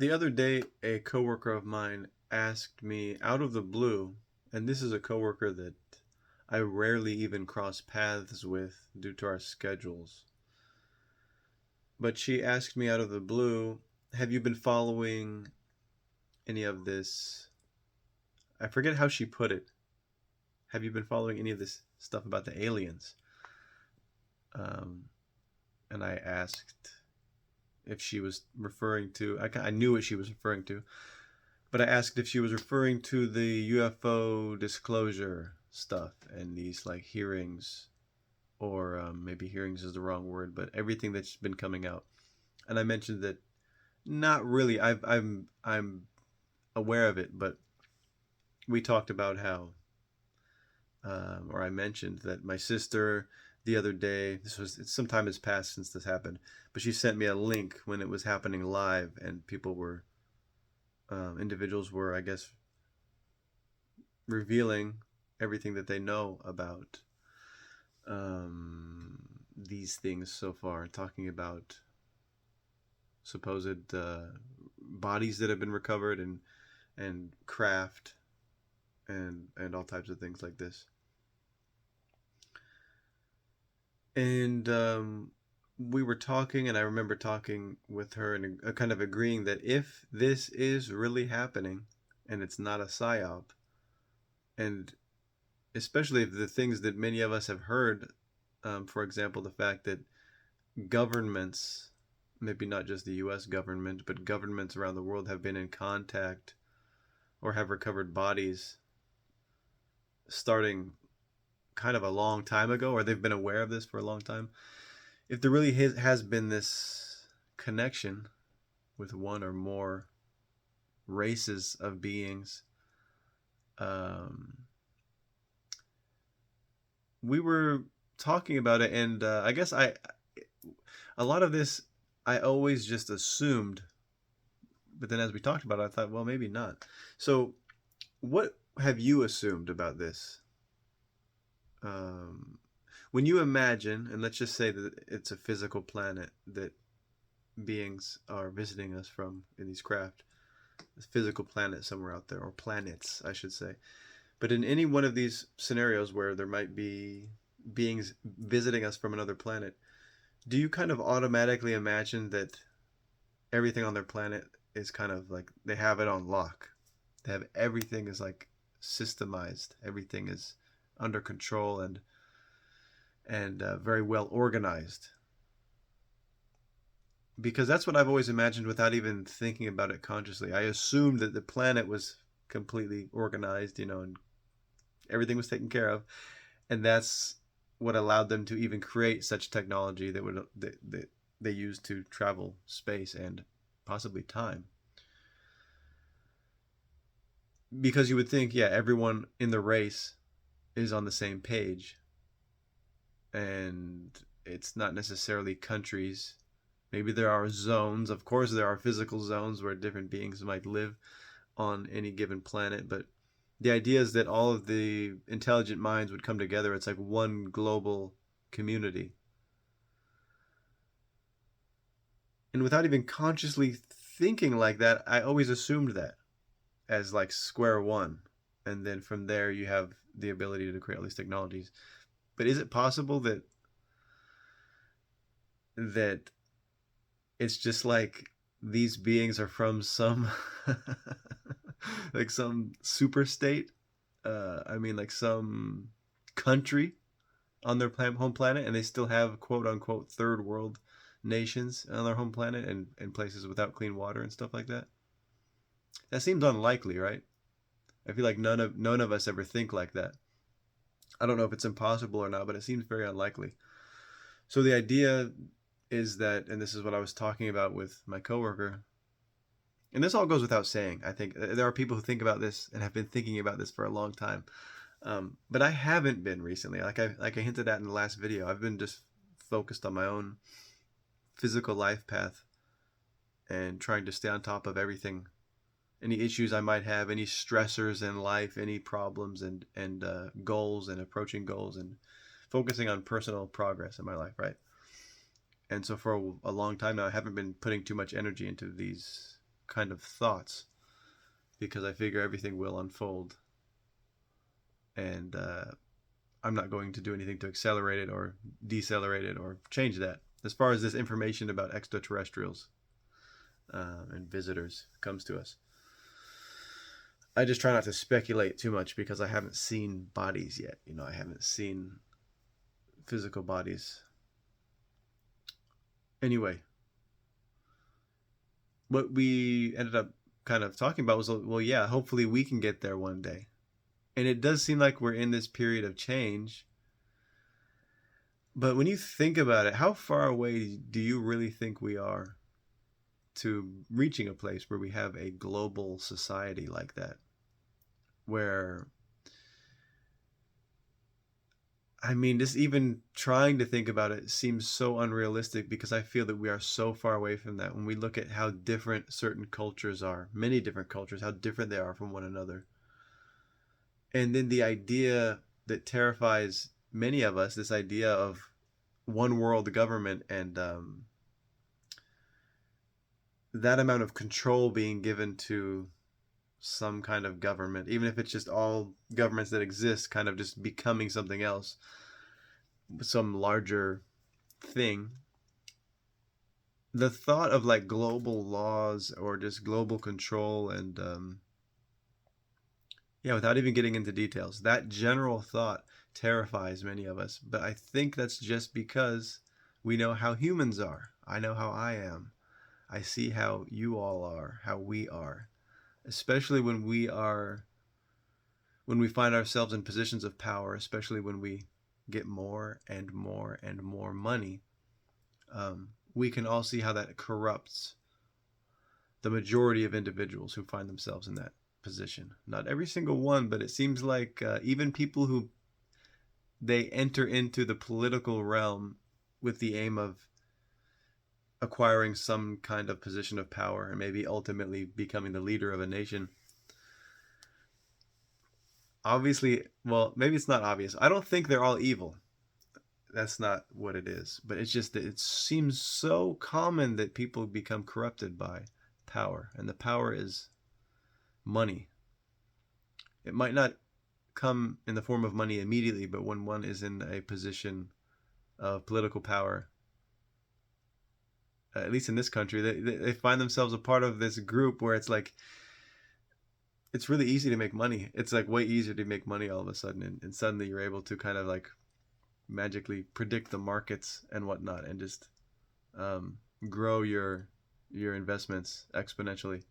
The other day, a coworker of mine asked me out of the blue, and this is a coworker that I rarely even cross paths with due to our schedules. But she asked me out of the blue, have you been following any of this? I forget how she put it. Have you been following any of this stuff about the aliens? Um, and I asked if she was referring to, I knew what she was referring to, but I asked if she was referring to the UFO disclosure stuff and these like hearings, or maybe hearings is the wrong word, but everything that's been coming out. And I mentioned that not really. I'm aware of it, but we talked about how, or I mentioned that my sister the other day. Some time has passed since this happened, but she sent me a link when it was happening live, and people were, individuals were, I guess, revealing everything that they know about these things so far, talking about supposed bodies that have been recovered, and craft, and all types of things like this. And we were talking, and I remember talking with her and kind of agreeing that if this is really happening and it's not a psyop, and especially if the things that many of us have heard, for example, the fact that governments, maybe not just the US government, but governments around the world have been in contact or have recovered bodies starting kind of a long time ago, or they've been aware of this for a long time. If there really has been this connection with one or more races of beings, um, we were talking about it, and I guess a lot of this I always just assumed, but then as we talked about it, I thought, well, maybe not. So, what have you assumed about this? Um, when you imagine, and let's just say that it's a physical planet that beings are visiting us from in these craft, a physical planet somewhere out there, or planets, I should say. But in any one of these scenarios where there might be beings visiting us from another planet, do you kind of automatically imagine that everything on their planet is kind of like they have it on lock? They have everything is like systemized. Everything is under control and very well organized. Because that's what I've always imagined without even thinking about it consciously. I assumed that the planet was completely organized, and everything was taken care of, and that's what allowed them to even create such technology that they use to travel space and possibly time. Because you would think, yeah, everyone in the race is on the same page, and it's not necessarily countries. Maybe there are zones. Of course, there are physical zones where different beings might live on any given planet, but the idea is that all of the intelligent minds would come together. It's like one global community. And without even consciously thinking like that, I always assumed that as like square one. And then from there, you have the ability to create all these technologies. But is it possible that it's just like these beings are from some like some super state? I mean, like some country on their home planet, and they still have quote unquote third world nations on their home planet, and places without clean water and stuff like that. That seems unlikely, right? I feel like none of us ever think like that. I don't know if it's impossible or not, but it seems very unlikely. So the idea is that, and this is what I was talking about with my coworker, and this all goes without saying. I think there are people who think about this and have been thinking about this for a long time. But I haven't been recently. Like I hinted at in the last video, I've been just focused on my own physical life path and trying to stay on top of everything, any issues I might have, any stressors in life, any problems, and goals, and approaching goals, and focusing on personal progress in my life, right? And so for a long time now, I haven't been putting too much energy into these kind of thoughts, because I figure everything will unfold, and I'm not going to do anything to accelerate it or decelerate it or change that. As far as this information about extraterrestrials and visitors comes to us, I just try not to speculate too much because I haven't seen bodies yet. I haven't seen physical bodies. Anyway, what we ended up kind of talking about was, well, yeah, hopefully we can get there one day. And it does seem like we're in this period of change. But when you think about it, how far away do you really think we are to reaching a place where we have a global society like that? Where, I mean, just even trying to think about it seems so unrealistic, because I feel that we are so far away from that. When we look at how different certain cultures are, many different cultures, how different they are from one another. And then the idea that terrifies many of us, this idea of one world government, and that amount of control being given to some kind of government, even if it's just all governments that exist kind of just becoming something else, some larger thing. The thought of like global laws or just global control, and yeah, without even getting into details, that general thought terrifies many of us. But I think that's just because we know how humans are. I know how I am. I see how you all are, how we are, especially when we find ourselves in positions of power, especially when we get more and more and more money. We can all see how that corrupts the majority of individuals who find themselves in that position. Not every single one, but it seems like even people who they enter into the political realm with the aim of acquiring some kind of position of power and maybe ultimately becoming the leader of a nation. Obviously, well, maybe it's not obvious. I don't think they're all evil. That's not what it is. But it's just that it seems so common that people become corrupted by power. And the power is money. It might not come in the form of money immediately, but when one is in a position of political power, at least in this country, they find themselves a part of this group where it's like, it's really easy to make money. It's like way easier to make money all of a sudden. And suddenly you're able to kind of like magically predict the markets and whatnot, and just grow your investments exponentially.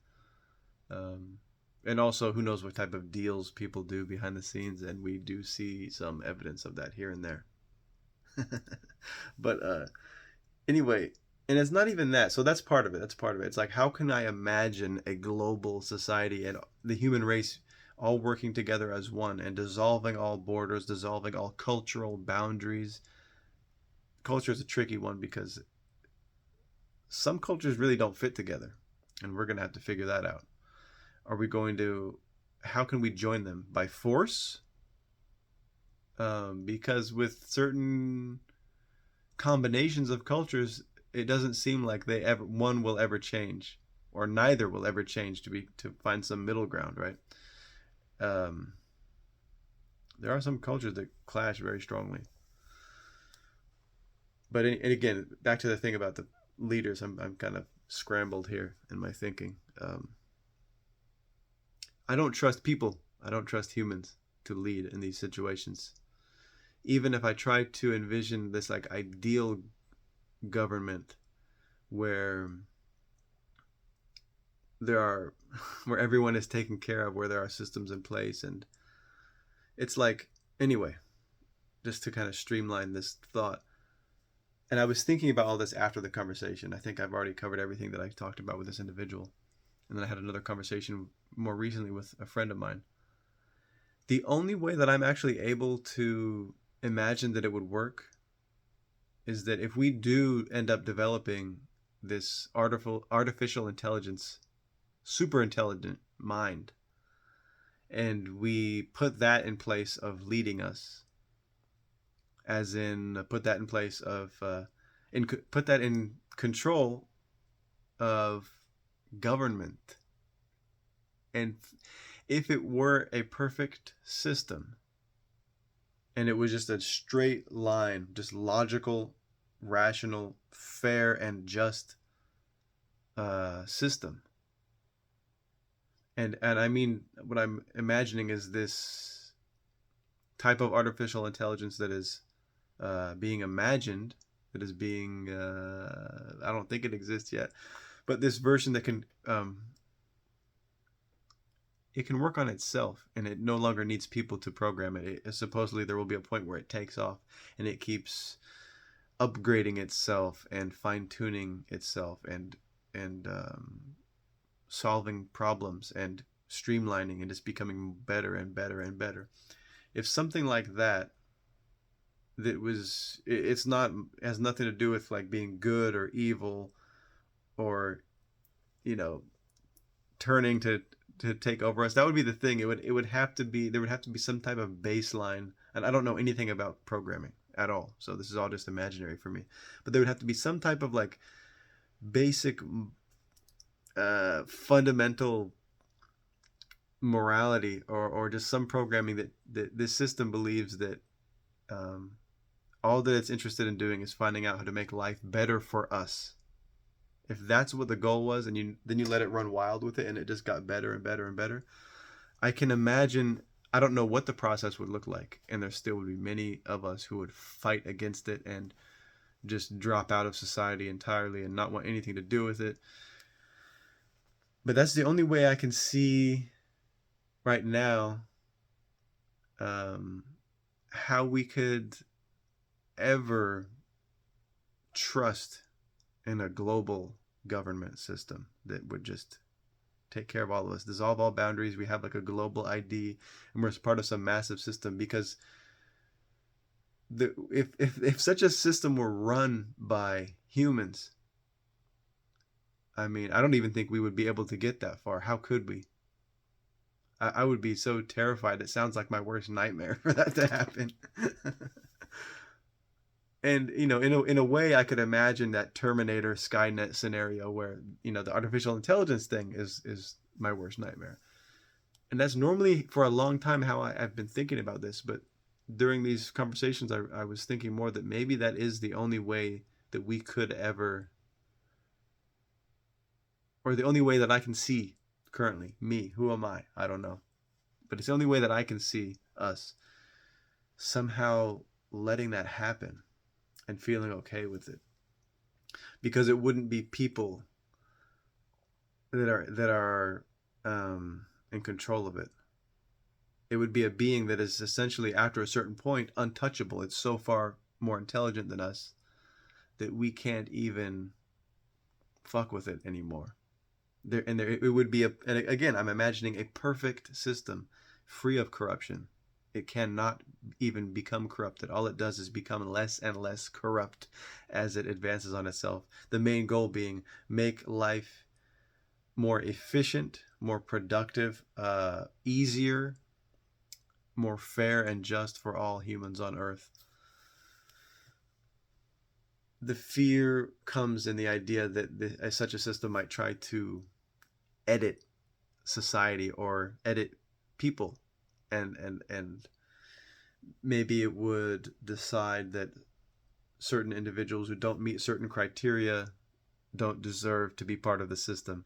And also, who knows what type of deals people do behind the scenes, and we do see some evidence of that here and there. But anyway, and it's not even that. So that's part of it. That's part of it. It's like, how can I imagine a global society and the human race all working together as one and dissolving all borders, dissolving all cultural boundaries? Culture is a tricky one because some cultures really don't fit together, and we're going to have to figure that out. Are we going to, how can we join them? By force? Because with certain combinations of cultures, it doesn't seem like one will ever change, or neither will ever change, to find some middle ground, right? There are some cultures that clash very strongly. But and again, back to the thing about the leaders, I'm kind of scrambled here in my thinking. I don't trust people. I don't trust humans to lead in these situations. Even if I try to envision this like ideal government where where everyone is taken care of, where there are systems in place, and it's like, anyway, just to kind of streamline this thought. And I was thinking about all this after the conversation. I think I've already covered everything that I talked about with this individual. And then I had another conversation more recently with a friend of mine. The only way that I'm actually able to imagine that it would work is that if we do end up developing this artificial intelligence, super intelligent mind, and we put that in place of leading us, as in put that in place of put that in control of government. And if it were a perfect system and it was just a straight line, just logical, rational, fair, and just system, and I mean, what I'm imagining is this type of artificial intelligence that is being imagined, that is being I don't think it exists yet, but this version that can it can work on itself, and it no longer needs people to program it. Supposedly there will be a point where it takes off and it keeps upgrading itself and fine-tuning itself and solving problems and streamlining, and just becoming better and better and better. If something like that was, it's not, has nothing to do with like being good or evil, or you know, turning to take over us. That would be the thing. It would have to be, there would have to be some type of baseline. And I don't know anything about programming at all, so this is all just imaginary for me. But there would have to be some type of like basic fundamental morality, or just some programming that this system believes that um, all that it's interested in doing is finding out how to make life better for us. If that's what the goal was, and you let it run wild with it, and it just got better and better and better, I can imagine. I don't know what the process would look like, and there still would be many of us who would fight against it and just drop out of society entirely and not want anything to do with it. But that's the only way I can see right now how we could ever trust in a global government system that would just take care of all of us, dissolve all boundaries. We have like a global ID, and we're part of some massive system. Because if such a system were run by humans, I mean, I don't even think we would be able to get that far. How could we? I would be so terrified. It sounds like my worst nightmare for that to happen. And in a way, I could imagine that Terminator Skynet scenario where the artificial intelligence thing is my worst nightmare. And that's normally for a long time how I've been thinking about this. But during these conversations, I was thinking more that maybe that is the only way that we could ever, or the only way that I can see currently me. Who am I don't know, but it's the only way that I can see us somehow letting that happen and feeling okay with it. Because it wouldn't be people that are in control of it. It would be a being that is essentially, after a certain point, untouchable. It's so far more intelligent than us that we can't even fuck with it anymore. It would be and again, I'm imagining a perfect system, free of corruption. It cannot even become corrupted. All it does is become less and less corrupt as it advances on itself. The main goal being make life more efficient, more productive, easier, more fair and just for all humans on Earth. The fear comes in the idea that such a system might try to edit society or edit people, and maybe it would decide that certain individuals who don't meet certain criteria don't deserve to be part of the system.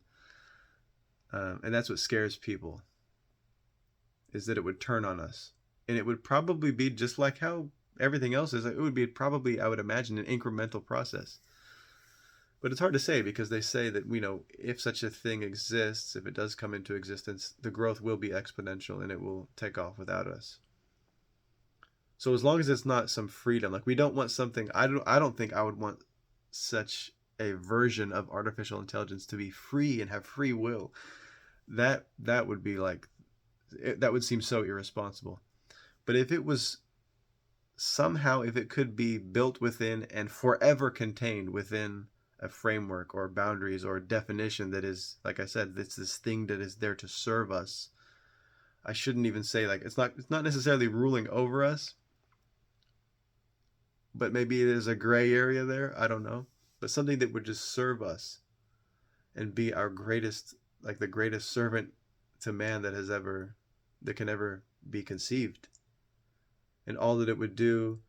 And that's what scares people, is that it would turn on us. And it would probably be just like how everything else is. It would be probably, I would imagine, an incremental process. But it's hard to say, because they say that, if such a thing exists, if it does come into existence, the growth will be exponential and it will take off without us. So as long as it's not some freedom, like we don't want something, I don't think I would want such a version of artificial intelligence to be free and have free will. That would be like, that would seem so irresponsible. But if it was somehow, if it could be built within and forever contained within a framework or boundaries or definition that is, like I said, it's this thing that is there to serve us. I shouldn't even say, like, it's not necessarily ruling over us, but maybe there's a gray area there. I don't know. But something that would just serve us and be our greatest, like the greatest servant to man that can ever be conceived, and all that it would do.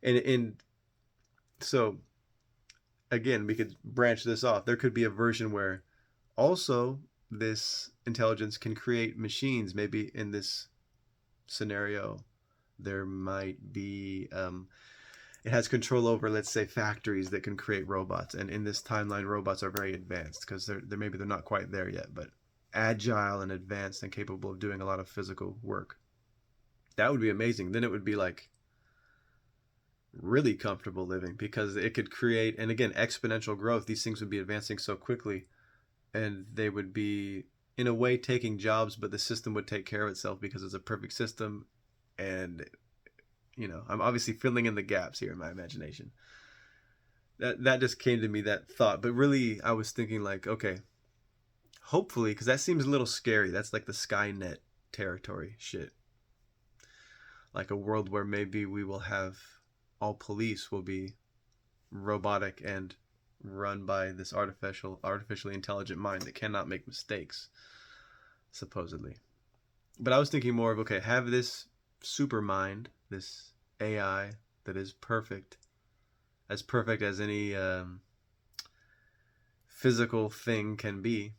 And so again, we could branch this off. There could be a version where also this intelligence can create machines. Maybe in this scenario, there might be it has control over, let's say, factories that can create robots. And in this timeline, robots are very advanced because they're maybe they're not quite there yet, but agile and advanced and capable of doing a lot of physical work. That would be amazing. Then it would be like really comfortable living because it could create, and again, exponential growth. These things would be advancing so quickly, and they would be in a way taking jobs, but the system would take care of itself because it's a perfect system. And I'm obviously filling in the gaps here in my imagination. That just came to me, that thought. But really, I was thinking like, okay, hopefully, because that seems a little scary. That's like the Skynet territory shit. Like a world where maybe we will have all police will be robotic and run by this artificially intelligent mind that cannot make mistakes, supposedly. But I was thinking more of, okay, have this super mind, this AI that is perfect as any physical thing can be,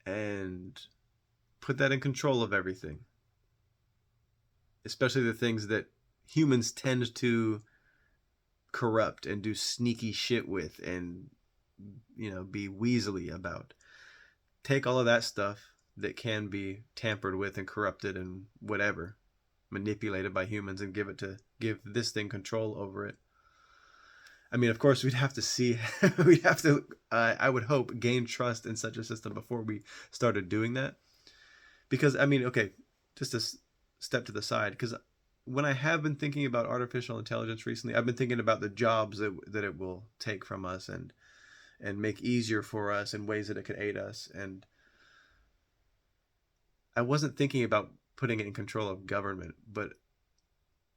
and put that in control of everything, especially the things that humans tend to corrupt and do sneaky shit with, and be weaselly about. Take all of that stuff that can be tampered with and corrupted and whatever, manipulated by humans, and give this thing control over it. I mean, of course, we'd have to see, we'd have to, I would hope, gain trust in such a system before we started doing that. Because, I mean, okay, just a step to the side, because when I have been thinking about artificial intelligence recently, I've been thinking about the jobs that it will take from us and make easier for us in ways that it could aid us. And I wasn't thinking about putting it in control of government, but,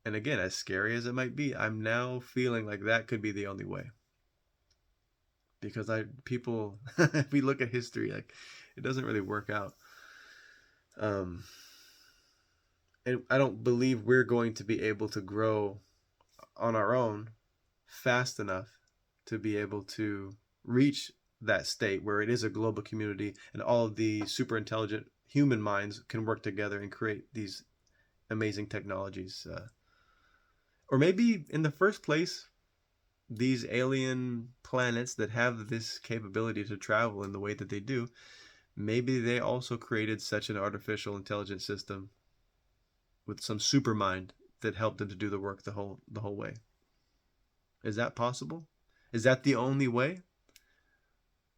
and again, as scary as it might be, I'm now feeling like that could be the only way. Because people, if we look at history, like, it doesn't really work out. And I don't believe we're going to be able to grow on our own fast enough to be able to reach that state where it is a global community and all of the super intelligent human minds can work together and create these amazing technologies. Or maybe in the first place, these alien planets that have this capability to travel in the way that they do, maybe they also created such an artificial intelligent system with some super mind that helped them to do the work the whole way. Is that possible? Is that the only way?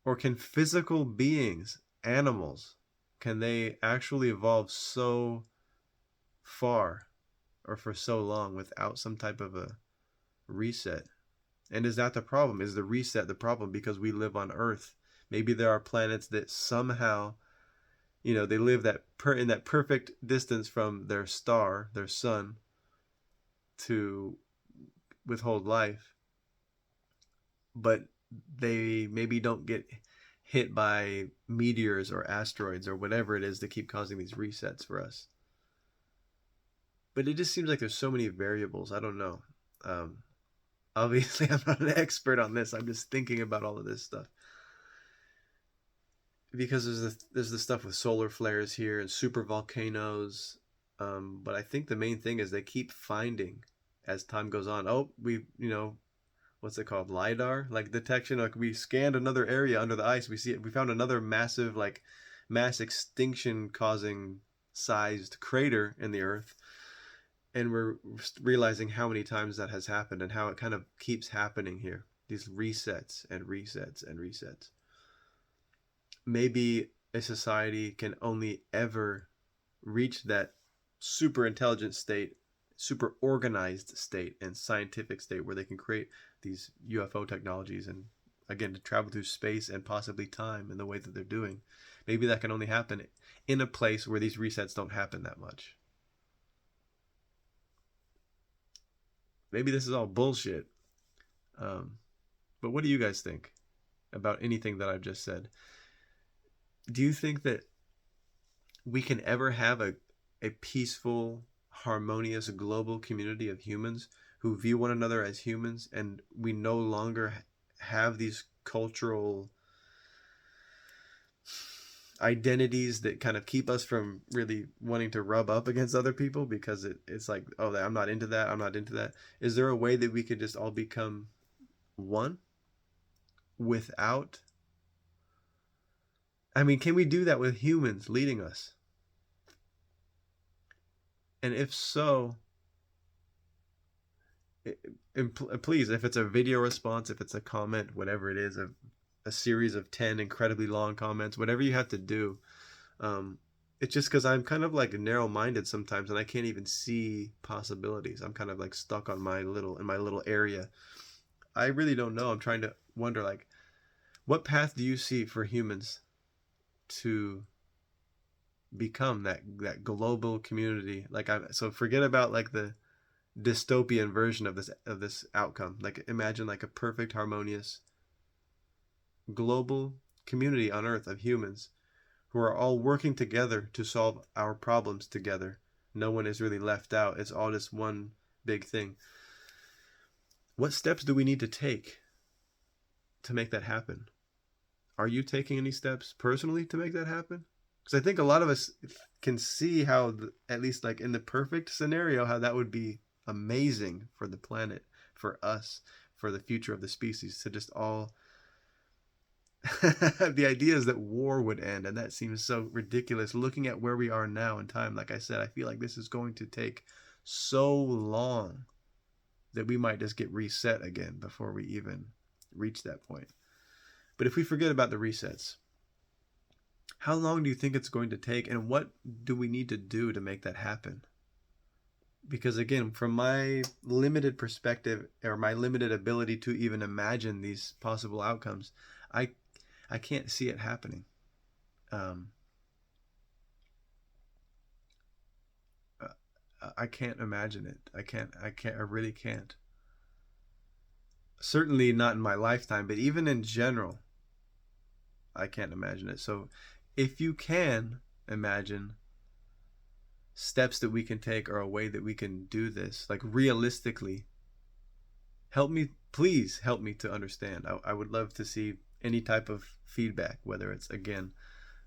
Or can physical beings, animals, can they actually evolve so far or for so long without some type of a reset? And is that the problem? Is the reset the problem because we live on Earth? Maybe there are planets that somehow, they live in that perfect distance from their star, their sun, to withhold life, but they maybe don't get hit by meteors or asteroids or whatever it is that keep causing these resets for us. But it just seems like there's so many variables. I don't know. Obviously, I'm not an expert on this. I'm just thinking about all of this stuff. Because there's the stuff with solar flares here and super volcanoes. But I think the main thing is they keep finding, as time goes on, oh, what's it called? LiDAR? Like detection. Like we scanned another area under the ice. We found another massive, like mass extinction causing sized crater in the earth. And we're realizing how many times that has happened and how it kind of keeps happening here. These resets and resets and resets. Maybe a society can only ever reach that super intelligent state, super organized state, and scientific state where they can create these UFO technologies and, again, to travel through space and possibly time in the way that they're doing. Maybe that can only happen in a place where these resets don't happen that much. Maybe this is all bullshit. But what do you guys think? about anything that I've just said. Do you think that we can ever have a peaceful, harmonious global community of humans who view one another as humans, and we no longer have these cultural identities that kind of keep us from really wanting to rub up against other people because it's like, oh, I'm not into that, I'm not into that? Is there a way that we could just all become one without, I mean, can we do that with humans leading us? And if so, please, if it's a video response, if it's a comment, whatever it is, a series of 10 incredibly long comments, whatever you have to do, um, it's just because I'm kind of like narrow-minded sometimes, and I can't even see possibilities. I'm kind of like stuck on my little area. I really don't know. I'm trying to wonder, like, what path do you see for humans to become that global community? Like, so forget about like the dystopian version of this outcome. Like, imagine like a perfect, harmonious global community on Earth of humans who are all working together to solve our problems together. No one is really left out. It's all just one big thing. What steps do we need to take to make that happen? Are you taking any steps personally to make that happen? Because I think a lot of us can see how, at least like in the perfect scenario, how that would be amazing for the planet, for us, for the future of the species to just all. The idea is that war would end, and that seems so ridiculous. Looking at where we are now in time, like I said, I feel like this is going to take so long that we might just get reset again before we even reach that point. But if we forget about the resets, how long do you think it's going to take, and what do we need to do to make that happen? Because again, from my limited perspective or my limited ability to even imagine these possible outcomes, I I can't see it happening. Um, I can't imagine it. I can't. I can't. I really can't. Certainly not in my lifetime, but even in general, I can't imagine it. So, if you can imagine steps that we can take or a way that we can do this, like realistically, help me, please help me to understand. I would love to see any type of feedback, whether it's, again,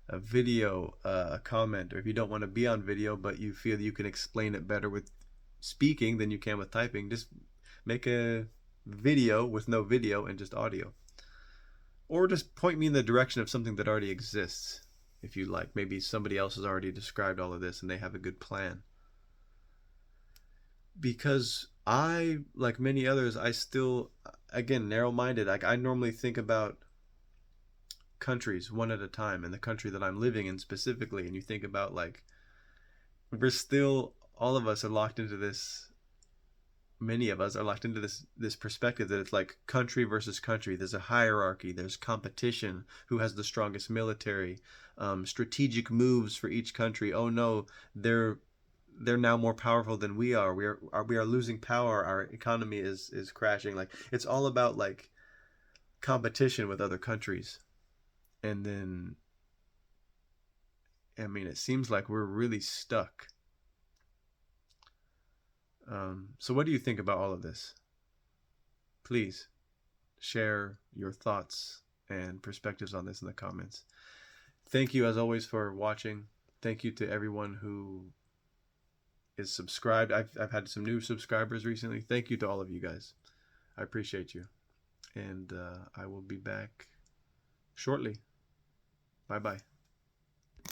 a video, a comment, or if you don't want to be on video, but you feel you can explain it better with speaking than you can with typing, just make a video with no video and just audio. Or just point me in the direction of something that already exists, if you like. Maybe somebody else has already described all of this and they have a good plan. Because I, like many others, I still, again, narrow-minded. Like, I normally think about countries one at a time, and the country that I'm living in specifically, and you think about, like, we're still, all of us are locked into this, many of us are locked into this perspective that it's like country versus country. There's a hierarchy, there's competition, who has the strongest military, strategic moves for each country. Oh no, they're now more powerful than we are. We are losing power. Our economy is crashing. Like, it's all about like competition with other countries. And then, I mean, it seems like we're really stuck. So what do you think about all of this? Please share your thoughts and perspectives on this in the comments. Thank you, as always, for watching. Thank you to everyone who is subscribed. I've had some new subscribers recently. Thank you to all of you guys. I appreciate you. And I will be back shortly. Bye-bye.